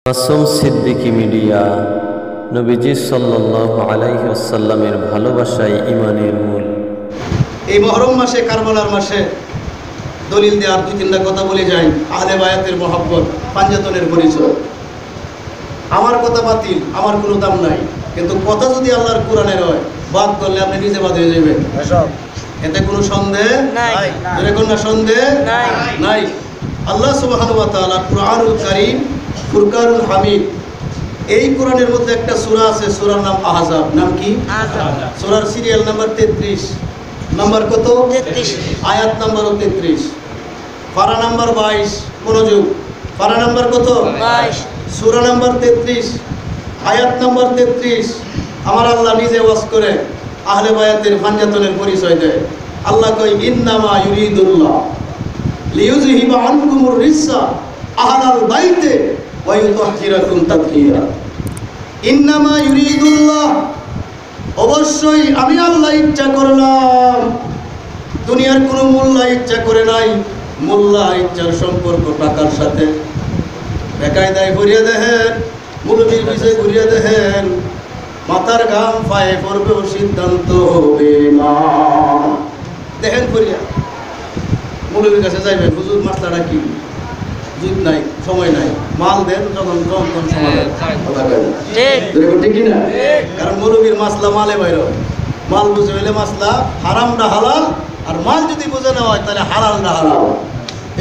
Masum Siddiqui media. নবীজি সাল্লাল্লাহু আলাইহি ওয়াসাল্লামের ভালোবাসাই ঈমানের মূল। এই মুহররম মাসে, কারবালার মাসে দলিল দেওয়ার দুই তিনটা কথা বলে যাই। আহলে বায়াতের মহব্বত, পাঞ্জাতনের পরিচয়। আমার কথা বাতিল, আমার কোনো দাম নাই, কিন্তু কথা যদি আল্লাহর কোরআনের হয়, বাদ করলে আপনি নিজে বাদ হয়ে যাবেন, এতে কোনো সন্দেহ নাই। এরকম না সন্দেহ নাই। আল্লাহ সুবহানাহু ওয়া তাআলা কুরআনুল কারীম, ফুরকানুল হামিদ, এই কোরআনের মধ্যে একটা সূরা আছে, সূরার নাম আহজাব। নাম কি? সূরার সিরিয়াল নাম্বার 33। নাম্বার কত? 33। আয়াত নাম্বার 33। পারা নাম্বার 22। মনোযোগ, পারা নাম্বার কত? 22। সূরা নাম্বার 33, আয়াত নাম্বার 33। আমার আল্লাহ নিজে ওয়াজ করে আহলে বায়াতের পাঞ্জাতনের পরিচয় দেয়। আল্লাহ কয়, ইন্নামা ইউরিদুল্লাহ লিইউযহিবা আনকুমুর রিসা আহলাল বাইতে ওয়া ইউতাহহিরাকুম তাতহীরা। ইন্নামা ইউরিদুল্লাহ, অবশ্যই আমি আল্লাহ ইচ্ছা করলাম। দুনিয়ার কোনো মোল্লা ইচ্ছা করে নাই। মোল্লা ইচ্ছার সম্পর্ক টাকার সাথে। বেকায়দায় ঘুরিয়ে দেখেন, মুলবির বিষয়ে ঘুরিয়ে দেখেন, মাথার ঘাম পায়ে পড়বেও সিদ্ধান্ত হবে না। দেখেন ঘুরিয়া মুলবির কাছে যাইবেন, হুজুর মাসলাটা কি? জুত নাই, সময় নাই, মাল দেন যখন সময় ঠিক কিনা? কারণ মুলবির মাসলা মালে বাইর, মাল বুঝে হইলে মাসলা হারামটা হালাল, আর মাল যদি বুঝে না হয় তাহলে হালালটা হালাল।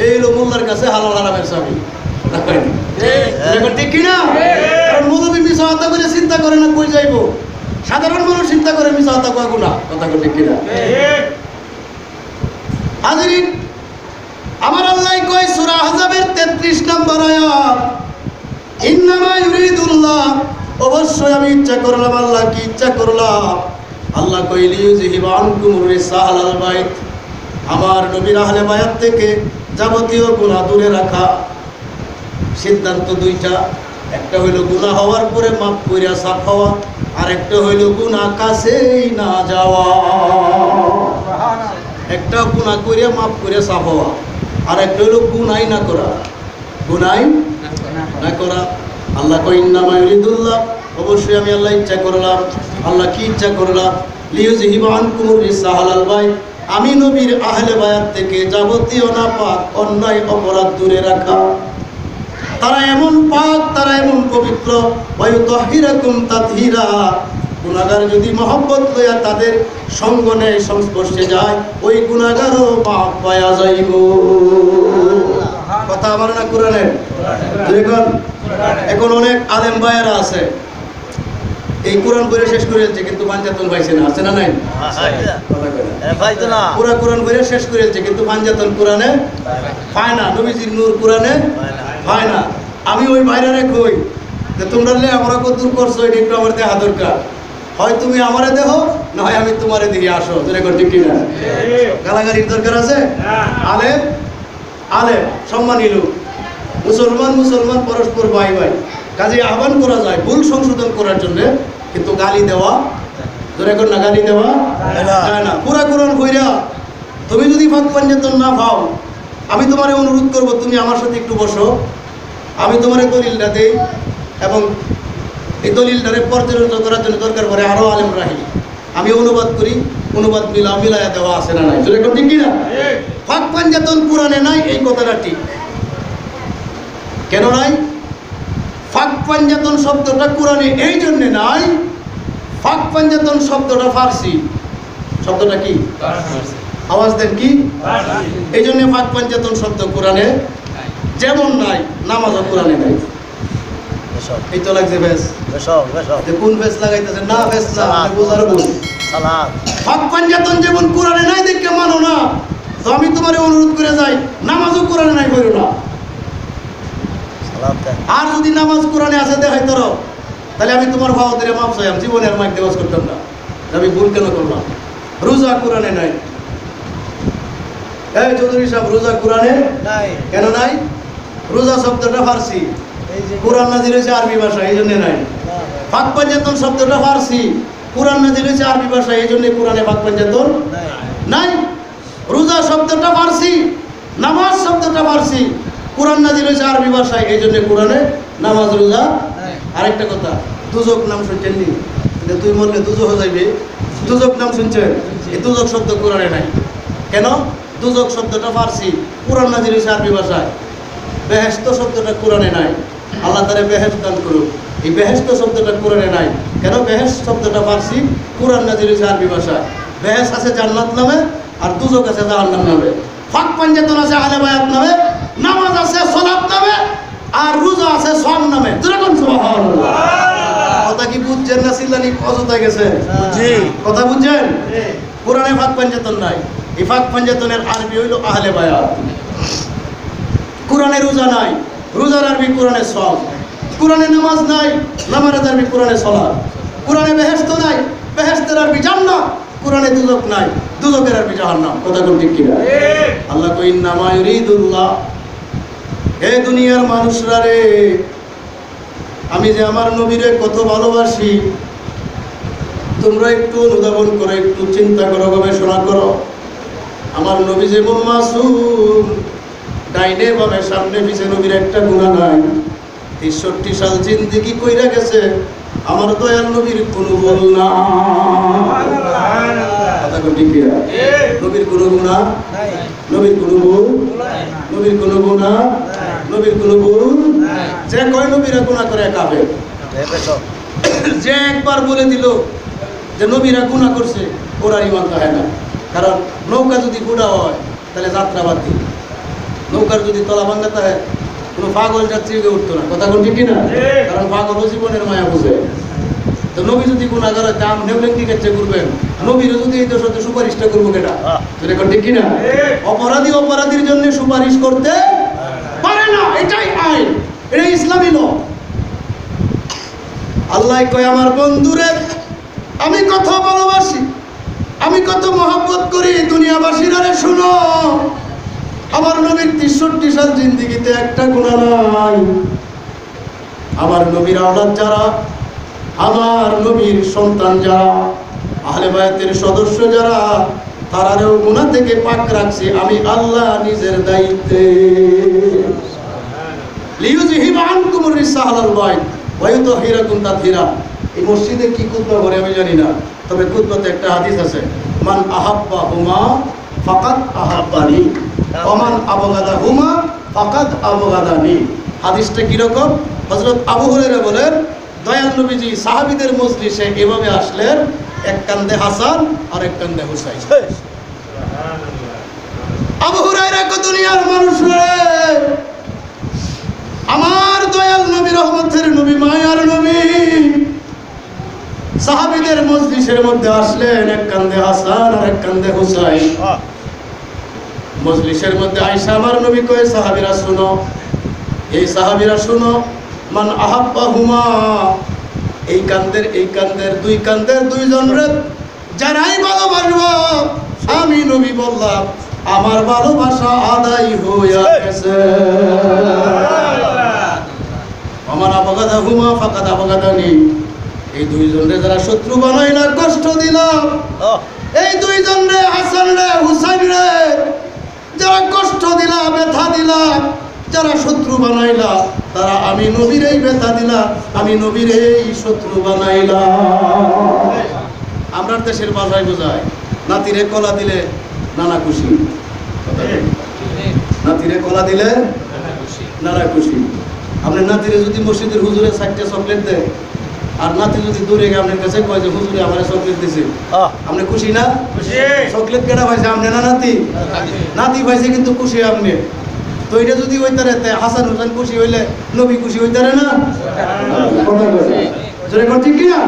এই হলো মোল্লার কাছে হালাল হারামের চাবি। ঠিক কিনা? কারণ মুলবি মিছা হত্যা করে চিন্তা করে না কই যাইব। সাধারণ মানুষ চিন্তা করে মিছা হত্যা করা গুনাহ। কথা ঠিক কিনা? হাজিরিন, আমার আল্লাহ কয় সূরা আহজাবের 33 নম্বর আয়াত, ইন্নামা ইউরিদুল্লাহ, অবশ্যই আমি ইচ্ছা করলাম। আল্লাহ কি ইচ্ছা করলাম? আল্লাহ কয় লিইউযহিবা আনকুমুর রিসা আহলাল বাইত, আমার নবীর আহলে বায়াত থেকে যাবতীয় গুনাহ দূরে রাখা। সিদ্ধান্ত দুইটা, একটা হইল গুনাহ হওয়ার পরে মাফ কইরা সাফ হওয়া, আর একটা হইল গুনাহ কাছেই না যাওয়া। একটা গুনাহ কইরা মাফ কইরা সাফ হওয়া, আর একটা হইল গুনাহই না করা। গুনাহই না করা। আল্লাহ কয় ইন্নামা ইউরিদুল্লাহ, অবশ্যই আমি আল্লাহ ইচ্ছা করলাম। আল্লাহ কি ইচ্ছা করলাম? লিইউযহিবা আনকুমুর রিসা আহলাল বাইত, আমি নবীর আহলে বায়াত থেকে যাবতীয় নাপাক অন্যায় অপরাধ দূরে রাখা। তারা এমন পাক, তারা এমন পবিত্র, ওয়া ইউতাহহিরাকুম তাতহীরা। গুনাহগার যদি মহব্বত লইয়া তাদের সঙ্গ নেয়, সংস্পর্শে যায়, ওই গুনাহগারও পাপ পাওয়া যাইব। কথা আমার না কোরআনের? এখন অনেক আলেম ভাইয়েরা আছে, এই কোরআন পড়ে শেষ করেছে কিন্তু পাঞ্জাতন পাইছে না। আছে না নাই? পুরা কোরআন পড়ে শেষ করেছে কিন্তু পাঞ্জাতন কোরআনে পায় না। নবীজির নূর কোরআনে পায় না। আমি ওই বাইরে কই যে তোমরা আমরা কত দূর করছো, এটা একটু আমার দেখা দরকার। হয় তুমি আমারে দেখো, না হয় আমি তোমারে দেখি আসো। ঠিক কিনা? গালাগালির দরকার আছে? আলেম আলেম সম্মানী লোক, মুসলমান মুসলমান পরস্পর ভাই ভাই, কাজে আহ্বান করা যায় ভুল সংশোধন করার জন্য, কিন্তু গালি দেওয়া না, গালি দেওয়া যায় না। পুরা কোরআন কইরা তুমি যদি পাক পাঞ্জাতন না পাও, আমি তোমারে অনুরোধ করব তুমি আমার সাথে একটু বসো, আমি তোমার দলিলটা দেই, এবং এই দলিলটারে পর্যালোচনা করার জন্য দরকার পড়ে আরো আলেম রাহি, আমি অনুবাদ করি, অনুবাদ মিলায়া দেওয়া আছে না নাই? ঠিক কিনা? পাক পাঞ্জাতন কোরআনে নাই, এই কথাটা ঠিক। কেন নাই? ফাঁক পাঞ্জাতন শব্দটা কোরআনে এই জন্যে নাই, ফাঁক পাঞ্জাতন শব্দটা ফার্সি। শব্দটা কি? আওয়াজ দেন কি? এই জন্য ফাঁক পাঞ্জাতন শব্দ কোরআনে যেমন নাই, নামাজও কোরআনে নাই। এই তো লাগছে ভেস, কোন ভেস লাগাইতেছে? না ভেস না, বোঝার ভুল। ফাঁক পাঞ্জাতন যেমন কোরআনে নাই দেখে মানো না, তো আমি তোমার অনুরোধ করে যাই, নামাজও কোরআনে নাই বলো না। আর যদি নামাজ কোরআনে আছে দেখাই তোর, তাহলে আমি তোমার ভাবদের মাপ চাই, জীবনের মাইক দেওয়াজ করতাম না। আমি ভুল কেন করলাম? রোজা কোরআনে নাই। এই চৌধুরী সাহেব, রোজা কোরআনে কেন নাই? রোজা শব্দটা ফার্সি, কোরআন নাজিল হয়েছে আরবি ভাষা, এই জন্য নাই। ফাঁক পাঞ্জাতন শব্দটা ফার্সি, কোরআন নাজিল হয়েছে আরবি ভাষা, এই জন্য কোরআনে ফাঁক পাঞ্জাতন নাই। রোজা শব্দটা ফার্সি, নামাজ শব্দটা ফার্সি, কোরআন নাজিল হয়েছে আরবি ভাষায়, এই জন্য কোরআনে নামাজ রোজা। আরেকটা কথা, দুজক নাম শুনছেন নি? তুই মরলে দুজক যাইবে, দুজক নাম শুনছেন? এই দুজক শব্দ কোরআনে নাই। কেন? দুজক শব্দটা ফার্সি, কোরআন নাজিল হইছে আরবি ভাষায়। বেহেশত শব্দটা কোরআনে নাই। আল্লাহ তাআলা বেহেশত দান করুক। এই বেহেশত শব্দটা কোরআনে নাই। কেন? বেহেশত শব্দটা ফার্সি, কোরআন নাজিল হইছে আরবি ভাষায়। বেহেশত আছে জান্নাত নামে, আর দুজক আছে জাহান্নাম নামে। ফাঁক পাঞ্জাতন আছে আহলে বায়াত নামে, নামাজ আছে সালাত নামে, আর রোজা আছে সওম নামে। যেরকম সুবহানাল্লাহ। কথা কি বুঝছেন না চিল্লানি অযথা গেছে? জি। কথা বুঝছেন? কোরআনে ফাঁক পাঞ্জাতন নাই। এই ফাঁক পাঞ্জাতনের আরবি হইল আহলে বায়াত। কোরআনে রোজা নাই, রোজার আরবি কোরআনে সওম। কোরআনে নামাজ নাই, নামাজের আরবি কোরআনে সালাত। কোরআনে বেহেশত নাই, বেহেশতের আরবি জান্নাত। কোরআনে দুজক নাই, দুজকের আরবি জাহান্নাম। কথা কোন ঠিক কিনা? আল্লাহ কই ইন্নামা ইউরিদুল্লাহ, হে দুনিয়ার মানুষরা রে, আমি যে আমার নবীরে কত ভালোবাসি তোমরা একটু অনুধাবন করো, একটু চিন্তা করো, গবেষণা করো। আমার নবী যেমন মাসুম, ডাইনে বামে সামনে পিছে নবীর একটা গুনাহ নাই। ৬৩ সাল জিন্দেগি কইরা গেছে, আমার দয়াল নবীর কোনো ভুল না। কথা কোন ঠিক কিনা? নবীর কোনো গুনাহ নাই, নবীর কোনো ভুল নাই, নবীর কোনো গুনাহ নাই, নবীর কোনো ভুল নাই। যে কয় নবীরা গুনাহ করে কাফের। যে একবার বলে দিল যে নবীরা গুনাহ করছে, ওরা ঈমান হয় না। কারণ নৌকা যদি গুড়া হয় তাহলে যাত্রা বাদ দিই। নৌকার যদি তলা ভাঙা থাকে কোনো পাগল যাত্রীকে উঠতো না। কথা কোন ঠিক কিনা? কারণ পাগল জীবনের মায়া বুঝে। তো নবী যদি গুনাহগার হয় দাম নেবলেন কি কাছে করবেন? নবীর যদি এই দেশের সাথে সুপারিশটা করবো কেটা? যেটা কোন ঠিক কিনা? অপরাধী অপরাধীর জন্য সুপারিশ করতে পারে না, এটাই আইন, এটা ইসলামী ল। আল্লাহ কয় আমার বন্ধুরে আমি কত ভালোবাসি, আমি কত মহব্বত করি। দুনিয়াবাসীরা রে শুনো, আমার নবীর ৬৩ সাল জিন্দেগিতে একটা গুনাহ নাই। আমার নবীর আওলাদ যারা, আমার নবীর সন্তান যারা, আহলে বায়াতের সদস্য যারা, তারাও গুনাহ থেকে পাক রাখছি আমি আল্লাহ নিজের দায়িত্বে। লিইউযহিবা আনকুমুর রিসা আলাল বাইত ওয়া ইউতাহিরাকুম তাতহীরা। এই মসজিদে কি কুতবা করে আমি জানি না, তবে কুতবাতে একটা হাদিস আছে, মান আহাব্বাহুমা ফাকাদ আহাব্বানি ওয়া মান আবগাদাহুমা ফাকাদ আবগাদানি। হাদিসটা কি রকম? হযরত আবু হুরায়রা বলেন, দয়াল নবীজি সাহাবীদের মজলিসে এভাবে আসলেন, এক কান্দে হাসান আর এক কান্দে হুসাইন। আবু হুরায়রা কত দুনিয়ার মানুষ রে, আমার দয়াল নবী, রহমতের নবী, মায়ার নবী সাহাবীদের মজলিসের মধ্যে আসলেন, এক কান্দে হাসান আর এক কান্দে হুসাইন। মজলিসের মধ্যে আয়েশা আমার নবী কয়ে, সাহাবীরা শুনো, এই সাহাবীরা শুনো, মান আহাব্বাহুমা, এই কান্দের দুই কান্দের দুইজন রে যারাই ভালোবাসবো, আমি নবী বললাম আমার ভালোবাসা আদায় হইয়া গেছে। আমার আবগাদাহুমা ফাকাদ আবগাদানি, এই দুইজন রে যারা শত্রু বানাইলা, কষ্ট দিলাম, এই দুইজন রে হাসান রে হুসাইন রে যারা কষ্ট দিলা, ব্যথা দিলা, যারা শত্রু বানাইলা, তারা আমি নবীর এই ব্যথা দিলা, আমি নবীর এই শত্রু বানাইলা। আমরা দেশের ভাষায় বোঝায়, নাতিরে কলা দিলে নানা খুশি। নাতিরে কলা দিলে নানা খুশি। আপনার নাতিরে যদি মসজিদের হুজুরে 4টা চকলেট দেয়, আর নাতি যদি দূরে গিয়ে আপনার কাছে কয় যে হুজুরে আমার চকলেট দিছে, আপনি খুশি না? চকলেট কেনা পাইছে আপনি না নাতি? নাতি পাইছে কিন্তু খুশি আপনি। তো এটা যদি হইতারে, হাসান হুসাইন খুশি হইলে নবী খুশি হইতারে না? ঠিক কিনা?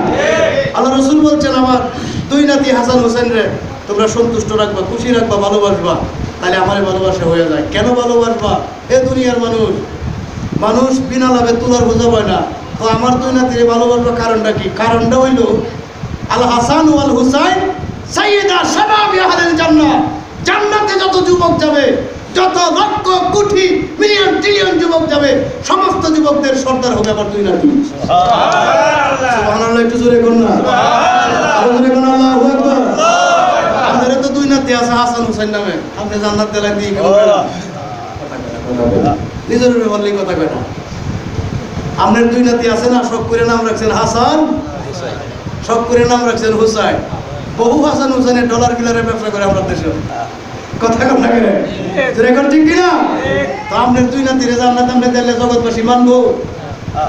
আল্লাহ রসুল বলছেন, আমার দুই নাতি হাসান হুসাইন রে তোমরা সন্তুষ্ট রাখবা, খুশি রাখবা, ভালোবাসবা, তাহলে আমার ভালোবাসা হয়ে যায়। কেন ভালোবাসবা? এ দুনিয়ার মানুষ, মানুষ বিনা লাভে তুলার বোঝা হয় না। তো আমার দুই নাতিরে ভালোবাসবা কারণটা কি? কারণটা হইল আল হাসান ওয়াল হুসাইন সাইয়্যিদা শাবাবি আহলিল জান্নাহ। জান্নাতে যত যুবক যাবে, যত লক্ষ কোটি মিলিয়ন ট্রিলিয়ন যুবক যাবে, সমস্ত যুবকদের সর্দার হবে আমার দুই নাতি। সুবহানাল্লাহ। একটু জোরে কোন না? আরো জোরে কোন? আল্লাহু আকবার। আমাদের তো দুই নাতি আছে হাসান হুসাইন নামে, আপনি জান্নাত দেলা দিয়ে নিজের বললেই কথা কয় না। আপনার দুই নাতি আছে না, শখ করে নাম রাখছেন হাসান, শখ করে নাম রাখছেন হুসাইন। বহু হাসান হুসাইনের ডলার কিলারের ব্যবসা করে আমরা দেশে, কথা কম লাগে এখন ঠিক কিনা? তো আপনার দুই নাতিরে জান্নাত আপনি দিলে জগৎবাসী মানবো?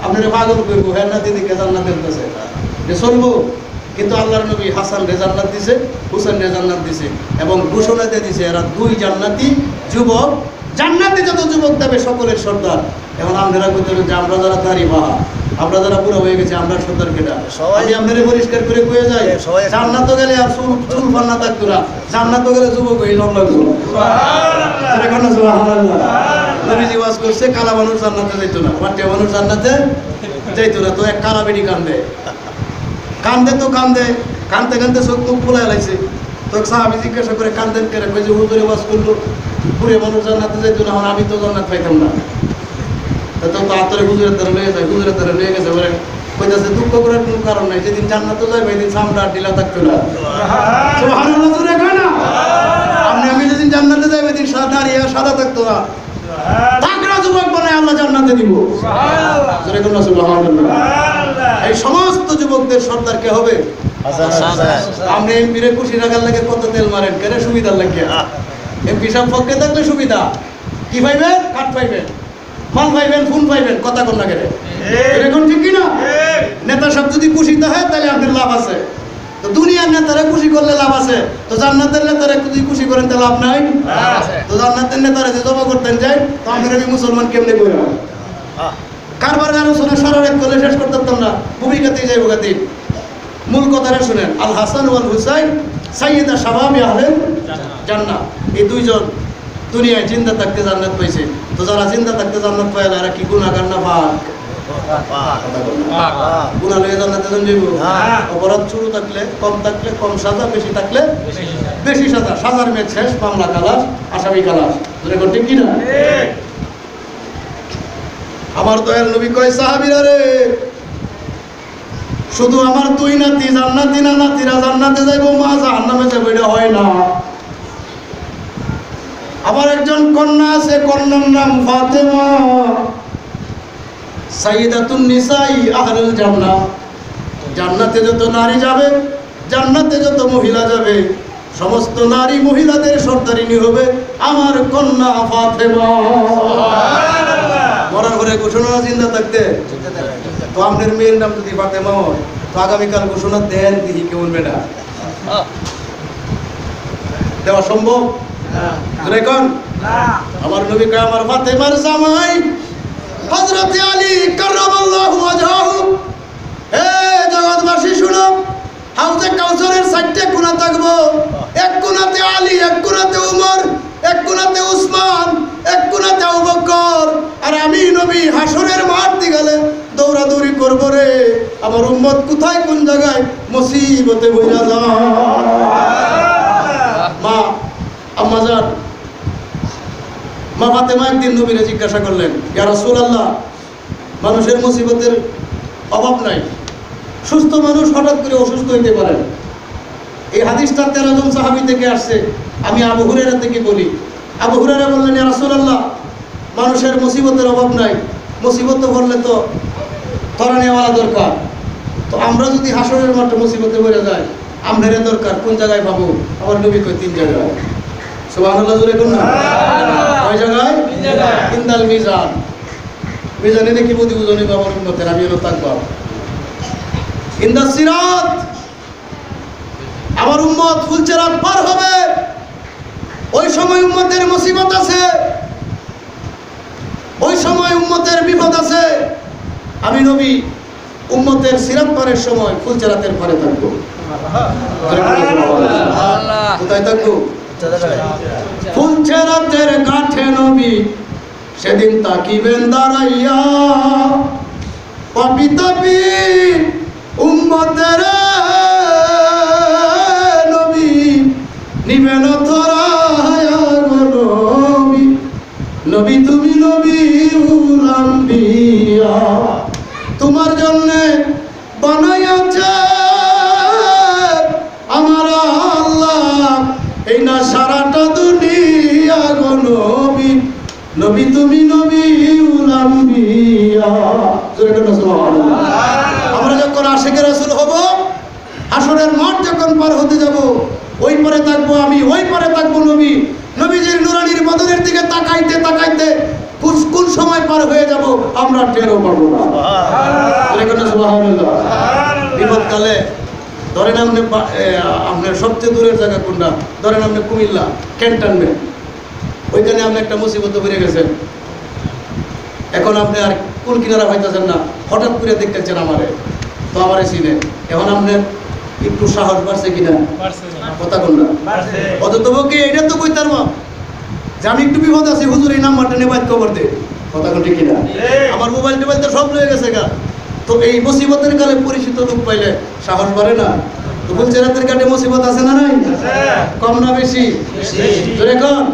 আপনারা পাগল করবো, হ্যাঁ নাতি দিকে জান্নাত দিতেছে যে চলবো। কিন্তু আল্লাহর নবী হাসান রে জান্নাত দিছে, হুসেন রে জান্নাত দিছে এবং ঘোষণা দিয়ে দিছে এরা দুই জান্নাতি যুবক, জান্নাতে যত যুবক দেবে সকলের সর্দার। এখন আপনারা বলতে যে আমরা যারা দাঁড়ি বাহা, আমরা যারা পুরো হয়ে গেছে, আমরা সর্দার কেটা? আমি আপনারা পরিষ্কার করে কয়ে যাই, জান্নাত গেলে আর চুল ফান্না থাকতো না, জান্নাত গেলে যুবক হয়ে জন্ম লাগতো। নবীজি ওয়াজ করছে কালা মানুষ জান্নাতে যাইতো না, মাটিয়া মানুষ জান্নাতে যাইতো না। তো এক কালা বেটি কান্দে কান্দে তো কান্দে, কানতে কানতে চোখ মুখ ফুলাই লাগছে। তো সাহাবী জিজ্ঞাসা করে কান্দেন কেন? কই যে হুজুরে ওয়াজ করলো পুরে মানুষ জান্নাতে যাইতো না, আমি তো জান্নাত পাইতাম না। তো তাড়াতাড়ি হুজুরের দ্বারা লয়ে যায়, হুজুরের দ্বারা লয়ে গেছে বলে কইতাছে দুঃখ করার কোনো কারণ নাই, যেদিন জান্নাতে যাইবে সেদিন সামরা ঢিলা থাকতো না। সুবহানাল্লাহ জোরে কয় না? আমি যেদিন জান্নাতে যাইবে সেদিন সাদা আর সাদা থাকতো না, তাকরা যুবক বানায় আল্লাহ জান্নাতে দিব। সুবহানাল্লাহ জোরে কয় না? সুবহানাল্লাহ। এই সমস্ত যুবকদের সর্দার কে হবে? আপনি এমপিরে খুশি রাখার লাগে কত তেল মারেন কেন? সুবিধার লাগে। এমপি সাহেব পক্ষে থাকলে সুবিধা কি পাইবেন? কাঠ পাইবেন, মাল পাইবেন, ফোন পাইবেন, কথা কন না কেন? এরকম ঠিক কিনা? নেতা সব যদি খুশি হয় তাহলে আপনার লাভ আছে। তো দুনিয়ার নেতারা খুশি করলে লাভ আছে, তো জান্নাতের নেতারা যদি খুশি করেন তাহলে লাভ নাই। তো জান্নাতের নেতারা যে জমা করতেন যায়, তো আমরা মুসলমান কেমনে করি? কারবারের আলোচনা সারা রাত করলে শেষ করতে পারতাম না, ভূমিকাতেই যাইব গাতি। মূল কথাটা শুনেন, আল হাসান ওয়াল হুসাইন সাইয়্যিদা শাবাবি আহলিল জান্নাহ। এই দুইজন দুনিয়ায় জিন্দা থাকতে জান্নাত পাইছে। তো যারা জিন্দা থাকতে জান্নাত পাইল এরা কি গুনাহগার না পাক? গুনাহ লয়ে জান্নাতে যাইব? অপরাধ শুরু থাকলে কম, থাকলে কম সাজা, বেশি থাকলে বেশি সাজা। সাজার মেয়াদ শেষ, মামলা খালাস, আসামি খালাস। এরকম ঠিক কিনা? আমার দয়াল নবী কয় সাহাবীরা রে, শুধু আমার দুই নাতি জান্নাতি না, নাতিরা জান্নাতে যাইব, মা জাহান্নামে যাইব, এটা হয় না। আমার একজন কন্যা আছে, কন্যার নাম ফাতেমা, সাইয়্যিদাতুন নিসাই আহলুল জান্নাহ। জান্নাতে যত নারী যাবে, জান্নাতে যত মহিলা যাবে, সমস্ত নারী মহিলাদের সর্দারিনী হবে আমার কন্যা ফাতেমা। মরার ঘরে ঘোষণা জিন্দা থাকতে। তো আপনার মেয়ের নাম যদি ফাতেমা হয়, তো আগামীকাল ঘোষণা দেন, দেখি কেমন বেটা দেওয়া সম্ভব? আমার নবী কয় আমার ফাতেমার জামাই হযরত আলী কাররামাল্লাহু ওয়াজহাহু। হে জগৎবাসী শুনো, হাউজে কাউসারের 4টে কোণা থাকবো। এক কোণাতে আলী, এক কোণাতে উমর, এক কোণাতে উসমান, এক কোণাতে আবু বকর। আর আমি নবী হাসরের মাঠ দিগালে দৌড়াদৌড়ি করবো রে, আমার উম্মত কোথায় কোন জায়গায় মুসিবতে বইরা যায়। মা আম্মাজান, মা ফাতেমা একদিন নবীরে জিজ্ঞাসা করলেন, ইয়া রাসূলুল্লাহ, মানুষের মুসিবতের অভাব নাই, সুস্থ মানুষ হঠাৎ করে অসুস্থ হইতে পারেন। এই হাদিসটা 13 জন সাহাবী থেকে আসছে। আমি আবু হুরায়রা থেকে বলি। আবু হুরায়রা বললেন, ইয়া রাসূলুল্লাহ, মানুষের মুসিবতের অভাব নাই, মুসিবত পড়লে তো ধরা নেওয়া দরকার। তো আমরা যদি হাসরের মাঠে মুসিবতে পড়ে যাই, আমরারে দরকার কোন জায়গায় পাবো? আমার নবী কয় 3 জায়গায়। সুবহানাল্লাহ জোরে কোন না? কয় জায়গায়? 3 জায়গায়। ইনদাল মিজান, মিজানে দেখি বুঝি বুঝনি বাবার উম্মতের, আমি হলো থাকবো। ইনদাস সিরাত, আমার উম্মত ফুলচেরাত পার হবে, ওই সময় উম্মতের মুসিবত আছে, ওই সময় উম্মতের বিপদ আছে। আমি নবী উম্মতের সিরাত পারের সময় ফুলচেরাতের পারে থাকবো। কোথায় থাকবো? ফুলচেরাতের কাঠে নবী সেদিন তাকিবেন দাঁড়াইয়া, পাপি তাপি উম্মতের নবী নিবেন ধরায়া গো নবী। নবী তুমি নবীউল আম্বিয়া, তোমার জন্যে বানাইয়াছে আমার আল্লাহ এই না সারাটা দুনিয়া গো নবী। নবী তুমি নবীউল আম্বিয়া। জোরে সুবহানাল্লাহ। আমরা যখন আশিকে রাসূল হব, হাসরের মাঠ যখন পার হতে যাব, ওই পারে থাকবো আমি, ওই পারে থাকবো নবী। নবীজির নুরানির বদনের দিকে তাকাইতে তাকাইতে কোন সময় পার হয়ে যাব আমরা টেরও পাবো না। সুবহানাল্লাহ। বিপদকালে ধরেন আপনি আপনার সবচেয়ে দূরের জায়গা কোনটা, ধরেন আপনি কুমিল্লা ক্যান্টনমেন্ট, ওইখানে আপনি একটা মুসিবত বেড়ে গেছেন। এখন আপনি আর কোন কিনারা পাইতেছেন না, হঠাৎ করে দেখতেছেন আমারে, তো আমারে চিনে, এখন আপনার একটু সাহস বাড়ছে কিনা, কথা কোনটা অত তবু কি এটা তো কইতার যে আমি একটু বিপদ আছি, হুজুর এই নাম্বারটা নিয়ে বাইক খবর দে, কথা কোন ঠিক কিনা। আমার মোবাইল টোবাইল তো সব লয়ে গেছে গা, তো এই মুসিবতের কালে পরিচিত লোক পাইলে সাহস বাড়ে না। তো ফুলচেরাতের কাটে মুসিবত আছে না নাই, কম না বেশি, জোরে কোন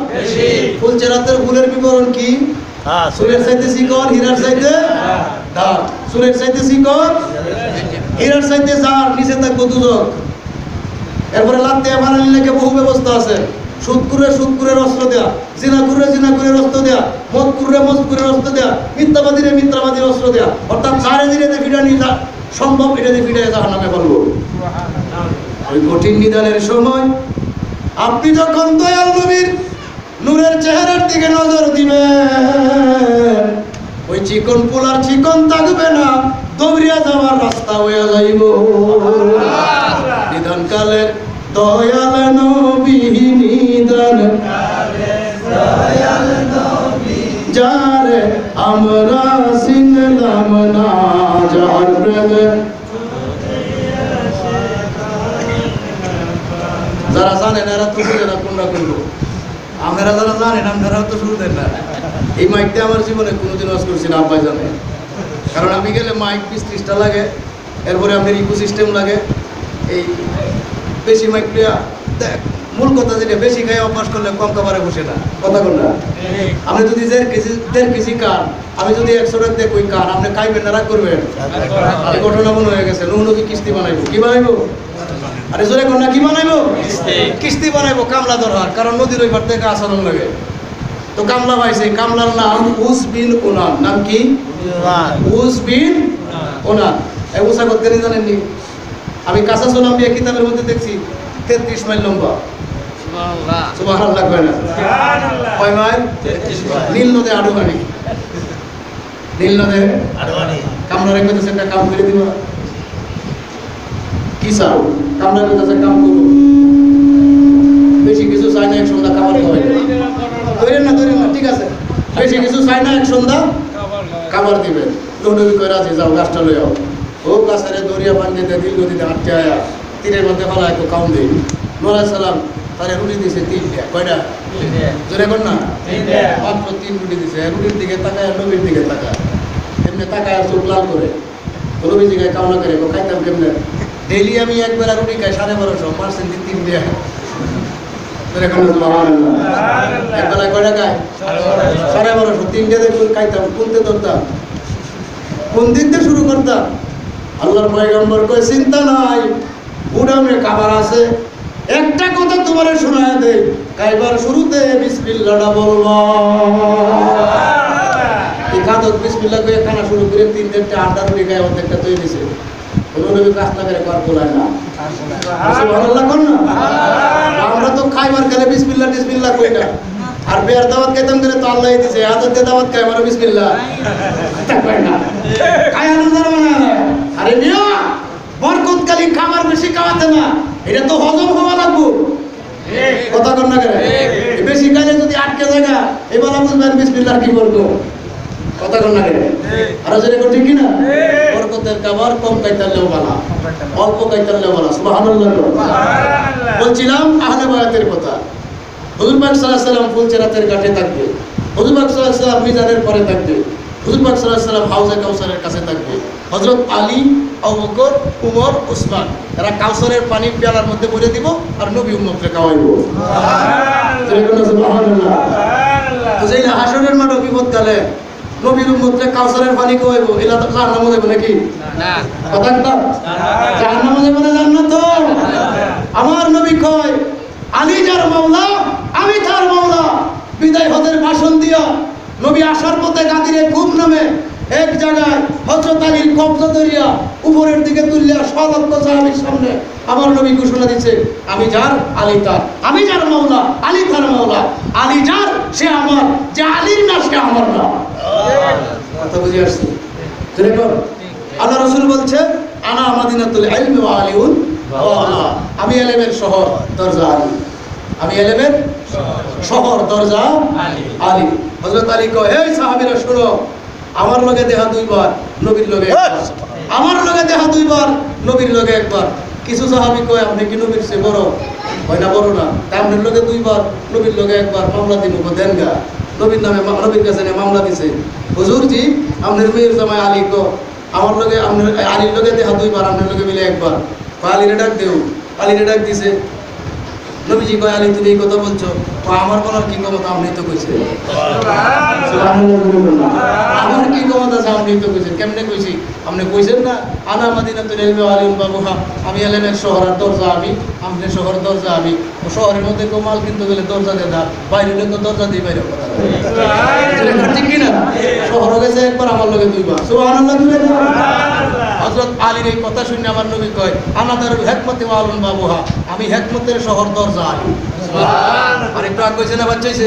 ফুলচেরাতের ফুলের বিবরণ কি, চুলের চাইতে চিকন, হীরার চাইতে দাঁত, চুলের চাইতে চিকন, হীরার চাইতে জার, নিচে থাকবো দুদক। এরপরে লাত্তে বানালি লেগে বহু ব্যবস্থা আছে, সুদ করে অস্ত্র দেয়া, জিনা করে অস্ত্র দেয়া, মদ করে অস্ত্র দেয়া, মিথ্যাবাদীর অস্ত্র দেয়া, অর্থাৎ যারে ধীরে ফিরানি সম্ভব এটা দিয়ে ফিরে জাহান্নামে বলবো। ওই কঠিন নিদানের সময় আপনি যখন দয়াল নবীর নূরের চেহারার দিকে নজর দিবেন, ওই চিকন পোলার চিকন থাকবে না, দৌড়িয়া যাওয়ার রাস্তা হয়ে যাইব। নিদান কালের দয়াল নবী, নিদান যারে আমরা চিনলাম না, যার প্রেমে যারা জানেন এরা তো বুঝে না কোনটা করবো, আপনারা যারা জানেন আপনারাও তো শুরু দেন না। এই মাইকটা আমার জীবনে কোনোদিন ওয়াজ করছি না, আব্বাই জানে, কারণ আমি গেলে মাইক 20-30টা লাগে, এরপরে আপনার ইকো সিস্টেম লাগে, এই বেশি মাইক দেখ মূল কথা যেটা, বেশি খাই অভ্যাস করলে কম খাবারে বসে না, কথা বল না। আপনি যদি 1.5 কেজি কান, আমি যদি 100 টাকা দিয়ে কই কান, আপনি খাইবেন না, রাগ করবেন। এই ঘটনা মনে হয়ে গেছে, নবী কিস্তি বানাইবো, কি বানাইবো, আরে জোরে কোন না, কি বানাইবো, কিস্তি বানাইবো, কামলা ধরার, কারণ নদীর ওই পার থেকে আচরণ লাগে। তো কামলা পাইছে, কামলার নাম উস বিন ওনান, নাম কি উস বিন ওনান। এই উসা করতে জানেননি, আমি কাঁচা সোনাম দিয়ে কিতাবের মধ্যে দেখছি 33 মাইল লম্বা। সুবহানাল্লাহ কয় না, কয় মাইল, নীল নদে আডুয়ানি, নীল নদে কামলার কইতেছে একটা কাম করে দিবা, কি চাও, কামলার কইতেছে কাম করো, বেশি কিছু চাই না, এক সন্ধ্যা খাবার খাওয়াই, ধরেন না, ঠিক আছে, বেশি কিছু চাই না, এক সন্ধ্যা খাবার দিবেন। নবী কয় রাজি, যাও গাছটা লই আও। ও গাছের দরিয়া বান্ধিতে দিল নদীতে আটকে আয়া তীরের মধ্যে ফেলা একটু কাউন দিই, নোরা সালাম তারে রুটি দিছে 3টা, কয়টা জোরে কর না, মাত্র 3 রুটি দিছে। রুটির দিকে তাকায়, নবীর দিকে তাকায়, এমনি তাকায় চোখ লাল করে, নবী দিকে কামনা করে, খাইতাম কেমনে, ডেইলি আমি একবেলা রুটি খাই 1250, মারছেন 3 দিয়া, একবেলা কয়টা খায় 1250, 3 দিয়ে খাইতাম, কোনতে ধরতাম, কোন দিক দিয়ে শুরু করতাম। আল্লাহর পয়গম্বর কয় চিন্তা নাই, উড়ামে খাবার আছে, একটা কথা তোমারে শোনায় দে, খাইবার শুরুতে বিসমিল্লাহটা বলবা। এই খাদক বিসমিল্লাহ কইয়া খানা শুরু করে 3-4টা আটা রুটি খায়, অর্ধেকটা তৈরি দিছে। নবী কাজ না করে কর বলায় না, সুবহানাল্লাহ কর না। আমরা তো খাইবার গেলে বিসমিল্লাহ কই না, আর বেয়ার দাওয়াত খাইতাম গেলে তো আল্লাহই দিছে, আদতে দাওয়াত খাই আমার বিসমিল্লাহ কই না, খাই আনন্দের বানায়। আরে মিয়া, বরকতকালী খাবার বেশি খাওয়াতে না, এটা তো হজম হওয়া লাগবো, কথা কর না করে, বেশি খাইলে যদি আটকে জায়গা, এবার বুঝবেন বিসমিল্লাহ কি বলবো, কথা কর না করে। আর যদি ঠিক কিনা, বরকতের খাবার কম খাইতালেও ভালো, অল্প খাইতালেও ভালো, সুবহানাল্লাহ। বলছিলাম আহলে বায়াতের কথা। হুজুর পাক সাল্লাল্লাহু আলাইহি ওয়াসাল্লাম ফুলচেরাতের ঘাটে থাকবে, হুজুর পাক সাল্লাল্লাহু আলাইহি ওয়াসাল্লাম মিজানের পরে থাকবে, হুজুর পাক সাল্লাল্লাহু আলাইহি ওয়াসাল্লাম হাউজে কাউসারের কাছে থাকবে, হযরত আলী, আবু বকর, উমর, উসমান এরা কাউসারের পানি পেয়ালার মধ্যে ভরে দিব আর নবী উম্মতকে খাওয়াইবো, সুবহানাল্লাহ। তো যেই হাসরের মাঠে বিপদকালে নবীর উম্মতকে কাউসারের পানি খাওয়াইবো, এলা তো জাহান্নামে যাবে নাকি, না কথা কি, জাহান্নামে যাবে না, জান্নাত। আমার নবী কয় আলী যার মাওলা, আমি তার মাওলা। বিদায় হজের ভাষণ দিয়া নবী আসার পথে গাদিরে খুব নামে এক জায়গায় হযরত আলীর কবজা ধরিয়া উপরের দিকে তুলিয়া সলক্ষ সাহাবীর সামনে আমার নবী ঘোষণা দিচ্ছে, আমি যার আলী তার, আমি যার মাওলা আলী তার মাওলা, আলী যার সে আমার, যে আলীর না সে আমার না। কথা বুঝে আসছে? আল্লাহ রাসূল বলছে, আনা মাদিনাতুল ইলমি ওয়া আলিউন ওয়া, আমি ইলমের শহর দরজা আলী, আমি ইলমের শহর দরজা আলী। হযরত আলী কয়, এই সাহাবীরা শুনো, আমার লগে দেখা দুইবার, নবীর লগে একবার, আমার লগে দেখা দুইবার, নবীর লগে একবার। কিছু সাহাবী কয়, আপনি কি নবীর চেয়ে বড়? হয় না, বড় না। আপনার লগে দুইবার, নবীর লগে একবার, মামলা দিব দেন গা। নবীর নামে নবীর কাছে মামলা দিছে, হুজুর জি আপনার মেয়ের জামাই আলী কো আমার লগে, আপনার আলীর লগে দেখা দুইবার, আপনার লগে মিলে একবার। আলীরে ডাক দেও, আলীরে ডাক দিছে। নবীজি কয়, আলী তুমি এই কথা বলছো? আমার বলার কি ক্ষমতা? আপনি তো কইছেন। আমার কি ক্ষমতা আছে? আপনি তো কইছেন। কেমনে কইছি? আপনি কইছেন না, আনা মাদিনাতুল ইলমি ওয়া আলিউন বাবুহা, আমি ইলমের শহর আর দরজা আমি, আপনি শহর দরজা আমি। ও শহরের মধ্যে কেউ মাল কিনতে গেলে দরজা দিয়ে দাও, বাইরে হলে তো দরজা দিয়ে বাইরে কথা। ঠিক কিনা? শহর গেছে একবার, আমার লগে দুইবার। সুবহানাল্লাহ। হযরত আলীর এই কথা শুনে আমার নবী কয়, আনা দারুল হিকমতি ওয়া আলিউন বাবুহা, আমি হিকমতের শহর দরজা আলী। আর একটু আগ কইছে না বাচ্চাইছে?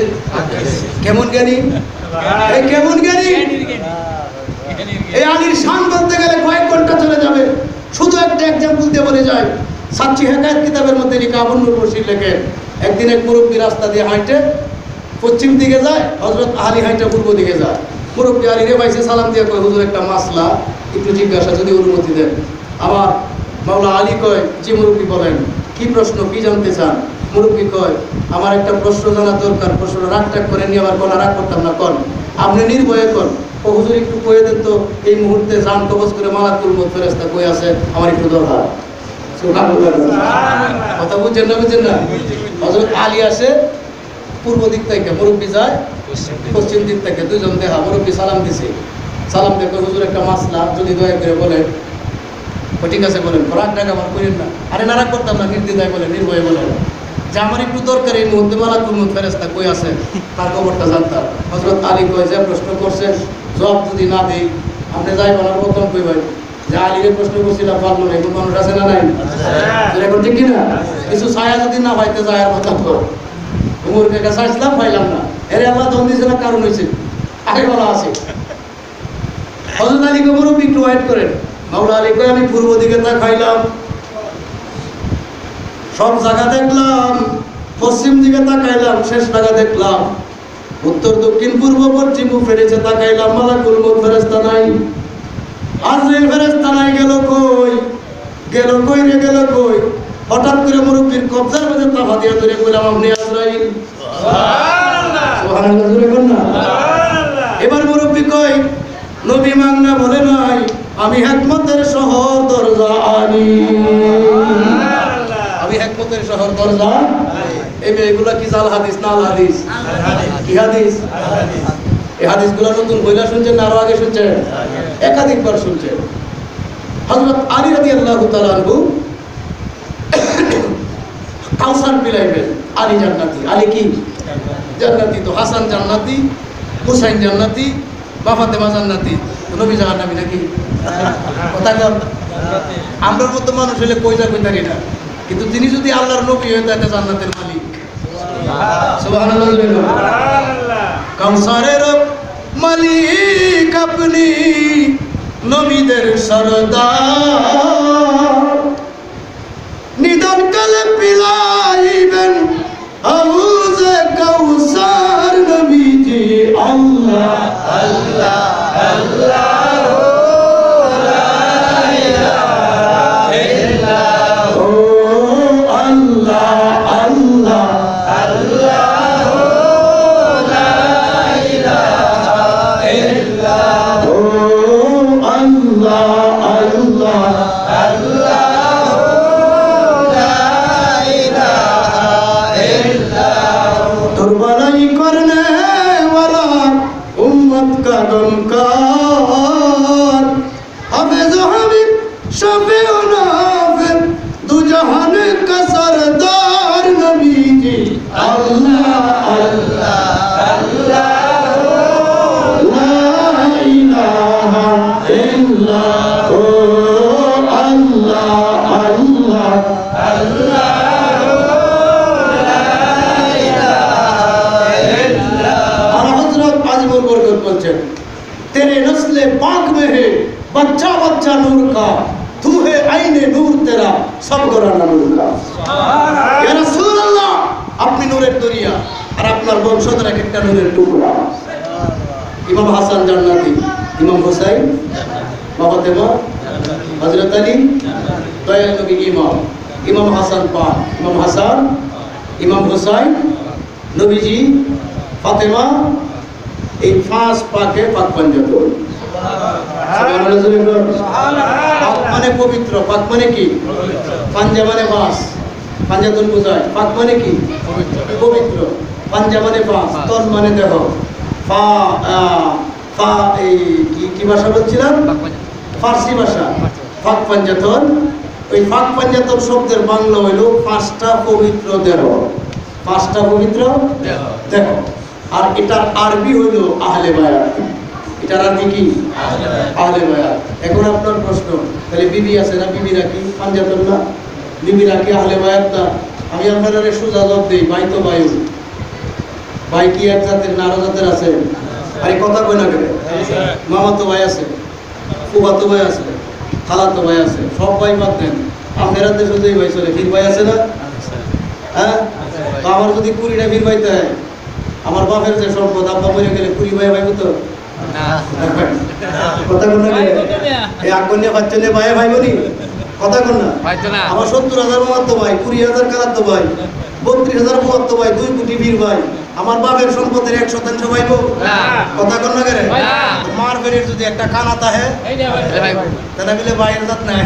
কেমন জ্ঞানী, এই কেমন জ্ঞানী! এই আলীর শান বলতে গেলে কয়েক ঘন্টা চলে যাবে। শুধু একটা এক্সাম্পল দিয়ে বলে যায়, সাচ্চি হেকায়েত কিতাবের মধ্যে লিখা, আবুল নূর বশির লেখেন, একদিন এক মুরব্বী রাস্তা দিয়ে হাঁটে পশ্চিম দিকে যায়, হযরত আলী হাঁটে পূর্ব দিকে যায়। মুরব্বী আলীরে পাইছে, সালাম দিয়ে কয়, হুজুর একটা মাসলা একটু জিজ্ঞাসা যদি অনুমতি দেন। আমার মাওলা আলী কয়, জি মুরব্বী বলেন, কি প্রশ্ন, কি জানতে চান? মুরব্বী কয়, আমার একটা প্রশ্ন জানা দরকার। প্রশ্ন রাগ টাগ করে নিয়ে আবার কোন রাগ করতাম না, কন আপনি নির্ভয়ে কন। ও হুজুর একটু কয়ে দেন তো, এই মুহূর্তে জান কবজ করে মালাকুল মউত ফেরেশতা কই আছে, আমার একটু দরকার। কথা বুঝছেন না? বুঝছেন না? হযরত আলী আসে পূর্ব দিক থেকে, মুরব্বী যায় পশ্চিম দিক থেকে, দুইজন দেখা। মুরব্বী সালাম দিছে, সালাম দেখে হুজুর একটা মাসলা যদি দয়া করে বলেন। ও ঠিক আছে বলেন, রাগ টাগ আমার করেন না। আরে না রাগ করতাম না, নির্দ্বিধায় বলেন, নির্ভয়ে বলেন যে আমার একটু দরকার, এই মুহূর্তে মালাকুল মউত ফেরেশতা কই আছে, তার খবরটা জানতাম। হযরত আলী কয়, যে প্রশ্ন করছেন জবাব যদি না দেই আপনি যাই বলার প্রথম কইবেন যে আলীরে প্রশ্ন করছিলাম পারলো না, এমন মানুষ আছে না নাই? এখন ঠিক কিনা? কিছু ছায়া যদি না পাইতে যায় আর কথা তো উমরকে কাছে আসলাম, পাইলাম না, এর আল্লাহ দম দিয়েছে না, কারণ হয়েছে আগে বলা আছে। হযরত আলী কে মুরব্বী একটু ওয়েট করেন। মাওলা আলী কয়, আমি পূর্ব দিকে তাকাইলাম, সব জায়গা দেখলাম, পশ্চিম দিকে তাকাইলাম, শেষ জায়গা দেখলাম, উত্তর দক্ষিণ পূর্ব পশ্চিম ফেরেছে তাকাইলাম, মালাকুল মউত ফেরেশতা নাই, আজরাইল ফেরেশতা নাই। গেল কই, গেল কই রে, গেল কই? হঠাৎ করে মুরব্বির কবজার মধ্যে তাফা দিয়ে ধরে কইলাম, আপনি আজরাইল। সুবহানাল্লাহ, সুবহানাল্লাহ জোরে বল না। সুবহানাল্লাহ। এবার মুরব্বি কই, নবী মাংনা বলে নাই, আমি হিকমতের শহর দরজা আলী, আমি হিকমতের শহর দরজা। এই এগুলা কি জাল হাদিস না আল হাদিস? কি হাদিস? এই হাদিসগুলো নতুন বইলা শুনছেন না আরো আগে শুনছেন? একাধিকবার শুনছেন। হযরত আলী রাদিয়াল্লাহু তাআলা আনহু কাউসার বিলাইবেন, আলী জান্নাতি। আলী কি জান্নাতি? তো হাসান জান্নাতি, হুসাইন জান্নাতি, বা ফাতেমা জান্নাতি, নবী জান্নাতি নাকি? কথা কর। আমরার মতো মানুষ হলে কইজা কইতারি না, কিন্তু তিনি যদি আল্লাহর নবী হয়ে থাকে জান্নাতের মালিক। সুবহানাল্লাহ, সুবহানাল্লাহ। কাউসারের মালিক আপনি, নবীদের সরদার, নিদান কালে পিলাইবেন হাউজে কাউসার, নবীজি আল্লাহ আল্লাহ আল্লাহ। আর হযরত আজমুল বরকত বলছেন, तेरे नस्ले पाक में है बच्चा बच्चा नूर का, तू है आईने नूर तेरा सब घराना नूर का। या रसूल अल्लाह, আপনি নূরের দরিয়া আর আপনার বংশধর এক একটা নূরের টুকরা। ইমাম হাসান জান্নাতি, ইমাম হুসাইন, ফাতেমা, হযরত আলী, দয়াল নবী ইমাম, ইমাম হাসান পাক, ইমাম হাসান, ইমাম হুসাইন, নবীজি, ফাতেমা, এই পাঁচ পাকে পাক পাঞ্জাতন। পাক মানে পবিত্র, পাক মানে কি? পাঞ্জা মানে পাঁচ, পাঞ্জাতন বোঝায়। পাক মানে কি? পবিত্র। পাঞ্জা মানে পাঁচ, তন মানে দেহ। পা পা এই কি ভাষা বলছিলাম? ফার্সি ভাষা। পাক পাঞ্জাতন, ওই পাক পাঞ্জাতন শব্দের বাংলা হইল পাঁচটা পবিত্র দেহ। পাঁচটা পবিত্র দেহ। আর এটার আরবি হইল আহলে বায়াত। এটার আরবি কি? আহলে বায়াত। এখন আপনার প্রশ্ন, তাহলে বিবি আছে না? বিবিরা কি পাঞ্জাতন না? বিবিরা কি আহলে বায়াত না? আমি আপনাদের সোজা জবাব দিই, ভাই তো বায়ু। ভাই কি এক জাতের না আরো জাতের আছে? আরে কথা কই না কেন? মামা তো ভাই আছে, ফুফা তো ভাই আছে, খালা তো ভাই আছে, সব ভাই বাদ দেন। আপনারা দেশে যেই ভাই চলে, ফির ভাই আছে না? হ্যাঁ, তো আমার যদি 20টা ফির ভাইতে হয়, আমার বাপের যে সম্পদ, আব্বা মরে গেলে 20 ভাই ভাইব তো? কথা কোন না? এই আগুনে বাচ্চানে ভাই ভাইব নি? কথা কোন না? আমার 70,000 মামাতো ভাই, 20,000 খালাতো ভাই, 32,000 মামাতো ভাই, 2 কোটি বীর ভাই। আমার বাপের সম্পদের 1% ভাইব? কথা কোন না করে? মার বেরির যদি একটা কানা তাহে তাহলে মিলে ভাইয়ের জাত নাই।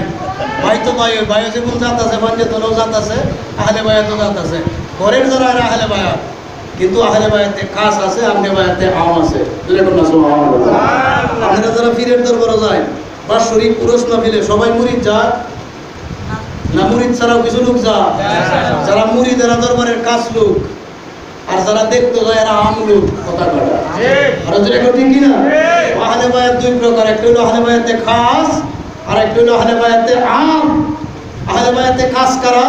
ভাই তো ভাই, ভাই যেমন জাত আছে, পাঞ্জাতনও জাত আছে, আহলে বায়াতও জাত আছে। ঘরের যারা আহলে বায়াত, কিন্তু আহলে বায়াতে খাস আছে, আমনে বায়াতে আম আছে। আপনারা যারা পীরের দরবারে যায়, বাৎসরিক পুরুষ মাহফিলে সবাই মুরিদ যায় না? মুরিদ ছাড়াও কিছু লোক যায়। যারা মুরিদ এরা দরবারের কাজ লোক, আর যারা দেখতে যায় এরা আম লোক। কথা কথা আর যেটা ঠিক কিনা? আহলে বায়াত দুই প্রকার, একটা হলো আহলে বায়াতে খাস, আর একটা হলো আহলে বায়াতে আম। আহলে বায়াতে খাস কারা?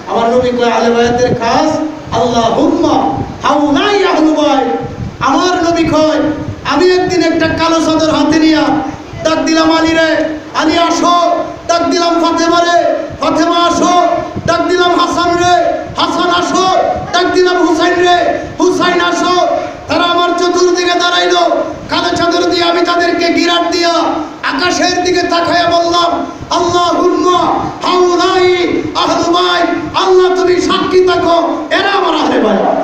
আমার নবী কয় আহলে বায়াতের খাস আল্লাহুম্মা হাউলাই আহলু বাইত। আমার নবী কয়, আমি একদিন একটা কালো চাদর হাতে নিয়া ডাক দিলাম আলী রে, আলী আসো। ডাক দিলাম ফাতেমা রে, ফাতেমা আসো। ডাক দিলাম হাসান রে, হাসান আসো। ডাক দিলাম হুসাইন রে, হুসাইন আসো। তারা আমার চতুর্দিকে দাঁড়াইলো, কালো চাদর দিয়ে আমি তাদেরকে গিরাট দিয়া আকাশের দিকে তাকায়া বললাম, আল্লাহুম্মা হাউলাই আহলু বাইত। আল্লাহ তুমি সাক্ষী থাকো, এরা আমার আহলে বায়াত।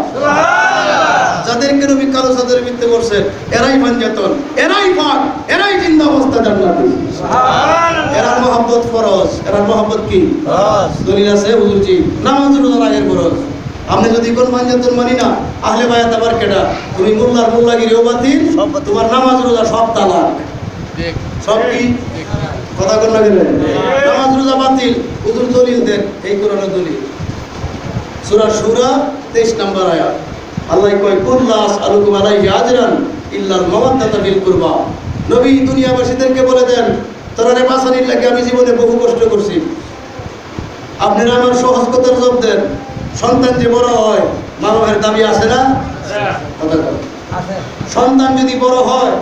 যাদেরকে নবী কালো চাদরের ভিতরে বসছেন, এরাই পাঞ্জাতন, এরাই পাক, এরাই জিন্দা অবস্থা জান্নাতি। এরার মহব্বত ফরজ। এরার মহব্বত কি? দলিল আছে হুজুরজি, নামাজ রোজার আগের ফরজ। আপনি যদি কোন পাঞ্জাতন মানি না, আহলে বায়াত আবার কেডা? তুমি মোল্লার মোল্লাগিরিও বাতিল, তোমার নামাজ রোজা সব তালাক। সব কি? কথা কোন না গেলে নামাজ রোজা বাতিল। হুজুর দলিল দেন, এই কোরআনের দলিল। সূরা সূরা 23 নম্বর আয়াত। আল্লাহ কয়, কুল্লাস আলুকুম আলাইহি আজরান ইল্লাল মাওয়াদ্দাতা ফিল কুরবা। নবী দুনিয়াবাসীদেরকে বলে দেন, তোরারে বাঁচানির লাগে আমি জীবনে বহু কষ্ট করছি। আপনারা আমার সহজ কথার জবাব দেন। সন্তান যে বড় হয়, মা বাবার দাবি আছে না? সন্তান যদি বড় হয়,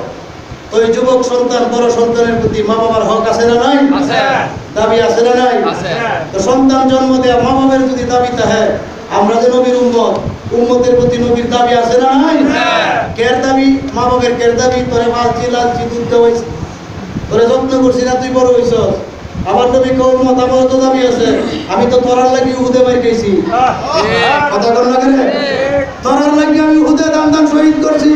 তো ওই যুবক সন্তান বড় সন্তানের প্রতি মা বাবার হক আছে না নাই? দাবি আছে না নাই? তো সন্তান জন্ম দেয়া মা বাবার যদি দাবি থাকে, আমরা যে নবীর উম্মত, উম্মতের প্রতি নবীর দাবি আছে না নাই? কের দাবি? মা বাবার কের দাবি? তোরে বালছি লালছি দুধ দেওয়াইছি, তোরে যত্ন করছি না, তুই বড় হইছ। আমার নবী কও উম্মত, আমার তো দাবি আছে, আমি তো তোরার লাগি উহুদে মার খাইছি। কথা কর না কেন? তোরার লাগি আমি উহুদে দাম দাম শহীদ করছি,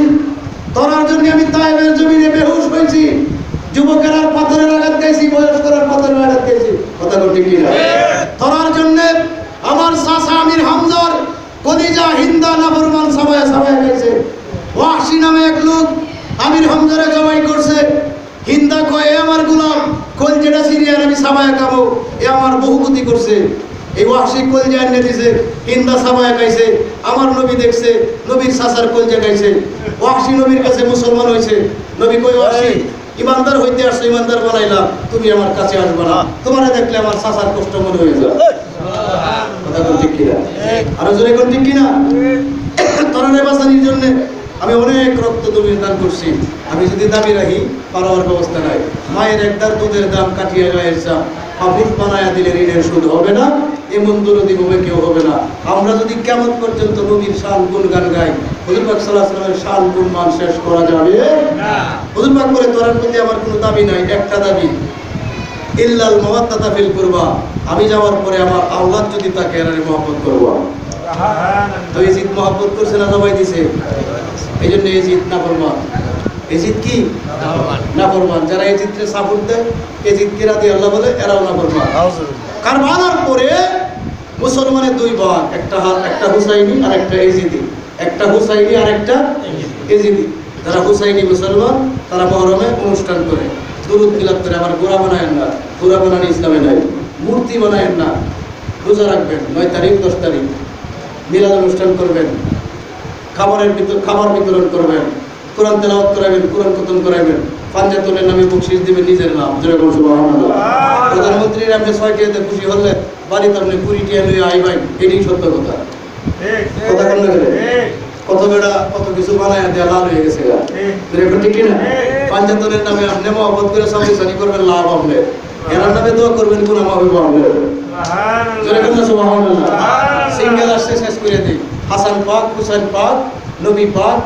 তোরার জন্য আমি তায়েফের জমিনে বেহুশ হয়েছি, যুবকের আর পাথরের আঘাত খাইছি, বয়স্করার পাথরের আঘাত খাইছি। কথা কর ঠিক না? তোরার জন্য আমার চাচা আমির হামজার কলিজা হিন্দা নাফরমান সবাই সবাই খাইছে। ওয়াহশী নামে এক লোক আমির হামজারে জবাই করছে। হিন্দা কয়, আমার গোলাম কলজেটা সিরিয়ার আমি সাবায়া খাবো, এ আমার বহুমতি করছে। এই ওয়াহশী কলজা এনে দিছে, হিন্দা সাবায়া খাইছে। আমার নবী দেখছে, নবীর চাচার কলজা খাইছে। ওয়াহশী নবীর কাছে মুসলমান হয়েছে। নবী কই, ওয়াহশী ইমানদার হইতে আসছো, ইমানদার বানাইলাম, তুমি আমার কাছে আসবা না, তোমারে দেখলে আমার চাচার কষ্ট মনে হয়ে যায়। কথা কোন ঠিক কিনা? আরো জোরে কোন ঠিক কিনা? তরুণের বাঁচানোর জন্য আমি অনেক রক্ত দান করছি। আমি যদি দাবি রাখি পারোয়ার ব্যবস্থা নাই। মায়ের একদার দুধের দাম কাটিয়ে গায়ের চা, হাফিজ বানায়া দিলে ঋণের সুদ হবে না, এমন দরদি হবে কেউ হবে না। আমরা যদি কিয়ামত পর্যন্ত নবীর শান গুণ গান গাই, হুজুর পাক সাল্লাল্লাহু আলাইহি ওয়াসাল্লামের শান গুণ মান শেষ করা যাবে না। হুজুর পাক বলে তোর প্রতি আমার কোনো দাবি নাই, একটা দাবি, ইল্লাল মাওয়াদ্দাতা ফিল কুরবা, আমি যাওয়ার পরে আমার আওলাদ যদি তাকে এরারে মহব্বত করব। তো এজিদ মহব্বত করছে না জবাই দিছে? এই জন্য এজিদ নাফরমান। এজিদ কি নাফরমান? যারা এজিদকে সাপোর্ট দেয়, এজিদকে রাদিয়াল্লাহু বলে, এরাও নাফরমান। কারবালার পরে মুসলমানের দুই ভাগ, একটা হুসাইনি আর একটা এজিদি। একটা হুসাইনি আর একটা এজিদি। যারা হুসাইনি মুসলমান তারা মহরমে অনুষ্ঠান করে, দুরূদ মিলাদ করে। আবার গোড়া বানায়েন না, গোড়া বানানো ইসলামে নাই। মূর্তি বানায়েন না, রোজা রাখবেন 9 তারিখ 10 তারিখ, মিলাদ অনুষ্ঠান করবেন, খাবার বিতরণ করবেন, কোরআন তেলাওয়াত করাবেন, কোরআন খতম করাবেন, পাঞ্জাতনের নামে বকশিশ দিবেন, নিজের নাম। যেরকম সুবহানাল্লাহ। প্রধানমন্ত্রীর আপনি 6 টাকাতে খুশি হলে বাড়িতে আপনি 20 টাকা লইয়া আইবেন, এটাই সত্য কথা। কথা কোন না কত বেড়া কত কিছু বানায় দেয়া লাল হয়ে গেছে গা। যেরকম ঠিক না? পাঞ্জাতনের নামে আপনি মহব্বত করে সামনে করবেন, লাভ হবে। এরার নামে দোয়া করবেন, গুনাহ মাফ হবে। যেরকম সুবহানাল্লাহ। সিঙ্গেল আসছে শেষ করে দিই। হাসান পাক, হুসাইন পাক, নবী পাক,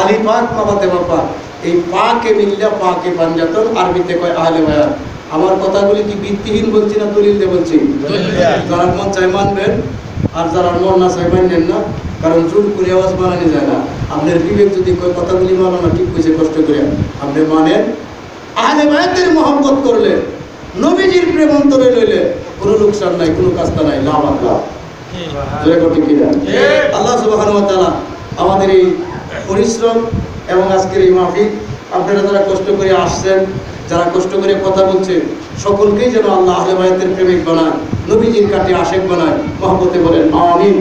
আলী পাক, ফাতেমা পাক, এই পাকে মিল্লা পাকে পাঞ্জাতন, আরবিতে কয় আহলে বায়াত। আমার কথাগুলি কি ভিত্তিহীন বলছি না দলিল দিয়ে বলছি? যারা মন চাই মানবেন, আর যারা মন না চাই মানবেন না, কারণ জোর করে আওয়াজ বানানো যায় না। আপনার বিবেক যদি কয় কথাগুলি মানো না, ঠিক কইছে, কষ্ট করে আপনি মানেন। আহলে বায়াতের মহব্বত করলে, নবীজির প্রেম অন্তরে লইলে কোনো লোকসান নাই, কোনো কাজটা নাই, লাভ আর লাভ। আল্লাহ সুবহানাহু ওয়া তাআলা আমাদের এই পরিশ্রম এবং আজকের এই মাহফিল, আপনারা যারা কষ্ট করে আসছেন, যারা কষ্ট করে কথা বলছেন, সকলকেই যেন আল্লাহ আহলে বায়াতের প্রেমিক বানায়, নবীজির কাটে আশেক বানায়। মহব্বতে বলেন আমিন।